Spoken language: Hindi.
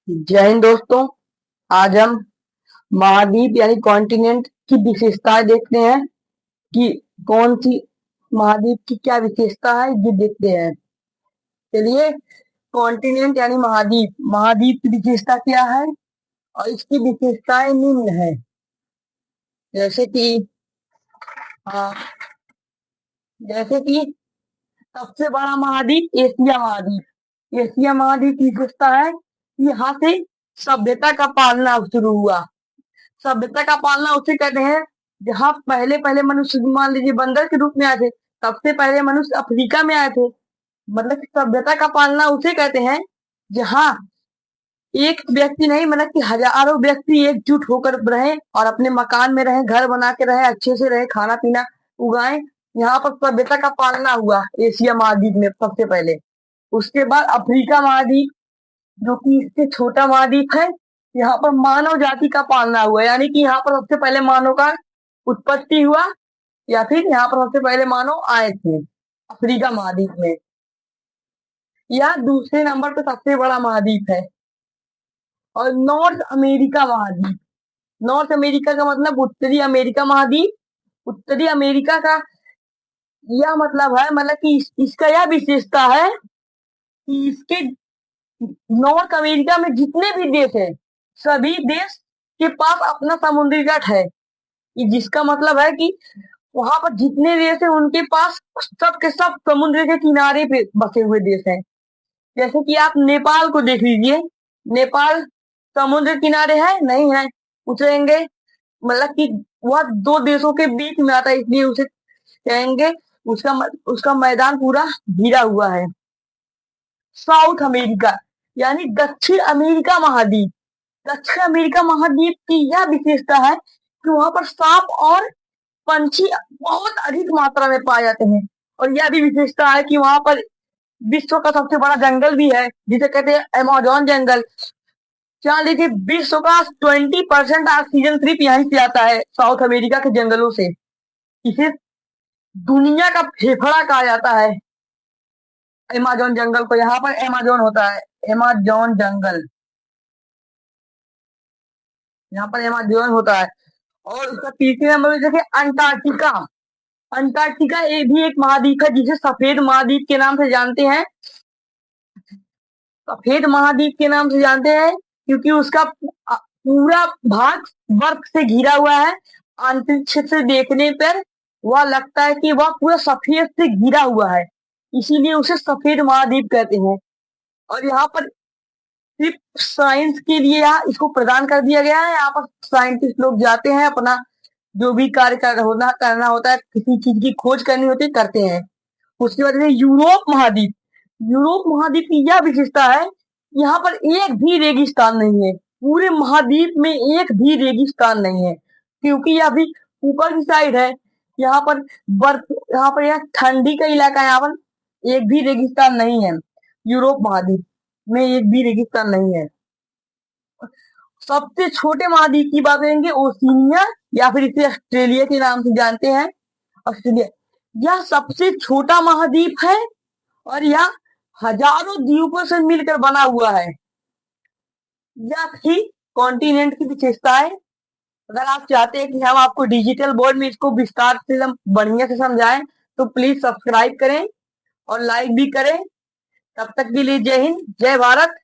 जय हिंद दोस्तों। आज हम महाद्वीप यानी कॉन्टिनेंट की विशेषताएं देखते हैं कि कौन सी महाद्वीप की क्या विशेषता है ये देखते हैं। चलिए, कॉन्टिनेंट यानी महाद्वीप महाद्वीप की विशेषता क्या है और इसकी विशेषताएं निम्न है। जैसे कि हाँ, जैसे कि सबसे बड़ा महाद्वीप एशिया महाद्वीप। एशिया महाद्वीप की विशेषता है कि यहाँ से सभ्यता का पालना शुरू हुआ। सभ्यता का पालना उसे कहते हैं जहाँ पहले पहले मनुष्य मान लीजिए बंदर के रूप में आए थे। सबसे पहले मनुष्य अफ्रीका में आए थे। मतलब सभ्यता का पालना उसे कहते हैं जहाँ एक व्यक्ति नहीं, मतलब कि हजारों व्यक्ति एकजुट होकर रहे और अपने मकान में रहे, घर बना के रहे, अच्छे से रहे, खाना पीना उगाए। यहाँ पर सभ्यता का पालना हुआ एशिया महाद्वीप में सबसे पहले। उसके बाद अफ्रीका महाद्वीप, जो कि इससे छोटा महाद्वीप है, यहाँ पर मानव जाति का पालना हुआ। यानी कि यहाँ पर सबसे पहले मानव का उत्पत्ति हुआ या फिर यहाँ पर सबसे पहले मानव आए थे अफ्रीका महाद्वीप में। यह दूसरे नंबर पर सबसे बड़ा महाद्वीप है। और नॉर्थ अमेरिका महाद्वीप, नॉर्थ अमेरिका का मतलब उत्तरी अमेरिका महाद्वीप। उत्तरी अमेरिका का यह मतलब है, मतलब कि इसका यह विशेषता है कि इसके नॉर्थ अमेरिका में जितने भी देश है, सभी देश के पास अपना समुद्री तट है। जिसका मतलब है कि वहां पर जितने देश है उनके पास सब के सब समुद्र के किनारे पे बसे हुए देश हैं। जैसे कि आप नेपाल को देख लीजिए। नेपाल समुद्र किनारे है नहीं है, उतरेंगे मतलब कि वह दो देशों के बीच में आता है, इसलिए उसे कहेंगे उसका मैदान पूरा घिरा हुआ है। साउथ अमेरिका यानी दक्षिण अमेरिका महाद्वीप। दक्षिण अमेरिका महाद्वीप की यह विशेषता है कि वहां पर सांप और पंछी बहुत अधिक मात्रा में पाए जाते हैं। और यह भी विशेषता है कि वहां पर विश्व का सबसे बड़ा जंगल भी है, जिसे कहते हैं अमेज़न जंगल। जान लीजिए विश्व का 20% ऑक्सीजन सिर्फ यहीं से आता है, साउथ अमेरिका के जंगलों से। इसे दुनिया का फेफड़ा कहा जाता है अमेज़न जंगल को। यहाँ पर अमेज़न होता है, अमेज़न जंगल, यहाँ पर अमेज़न होता है। और उसका तीसरे नंबर में जैसे अंटार्कटिका। अंटार्कटिका ये भी एक महाद्वीप है जिसे सफेद महाद्वीप के नाम से जानते हैं। सफेद महाद्वीप के नाम से जानते हैं क्योंकि उसका पूरा भाग बर्फ से घिरा हुआ है। अंतरिक्ष से देखने पर वह लगता है कि वह पूरा सफेद से घिरा हुआ है, इसीलिए उसे सफेद महाद्वीप कहते हैं। और यहाँ पर सिर्फ साइंस के लिए यहाँ इसको प्रदान कर दिया गया है। यहाँ पर साइंटिस्ट लोग जाते हैं, अपना जो भी कार्य करना होता है, किसी चीज की खोज करनी होती है, करते हैं। उसके बाद यूरोप महाद्वीप। यूरोप महाद्वीप की यह विशेषता है, यहाँ पर एक भी रेगिस्तान नहीं है। पूरे महाद्वीप में एक भी रेगिस्तान नहीं है क्योंकि यह भी ऊपर की साइड है। यहाँ पर बर्फ, यहाँ पर यह ठंडी का इलाका है, यहाँ पर एक भी रेगिस्तान नहीं है। यूरोप महाद्वीप में एक भी रेगिस्तान नहीं है। सबसे छोटे महाद्वीप की बात करेंगे, ओशिनिया या फिर इसे ऑस्ट्रेलिया के नाम से जानते हैं। ऑस्ट्रेलिया यह सबसे छोटा महाद्वीप है और यह हजारों द्वीपों से मिलकर बना हुआ है। यह थी कॉन्टिनेंट की विशेषताएं। अगर आप चाहते हैं कि हम आपको डिजिटल बोर्ड में इसको विस्तार से बढ़िया से समझाएं तो प्लीज सब्सक्राइब करें और लाइक भी करें। तब तक के लिए जय हिंद, जय भारत।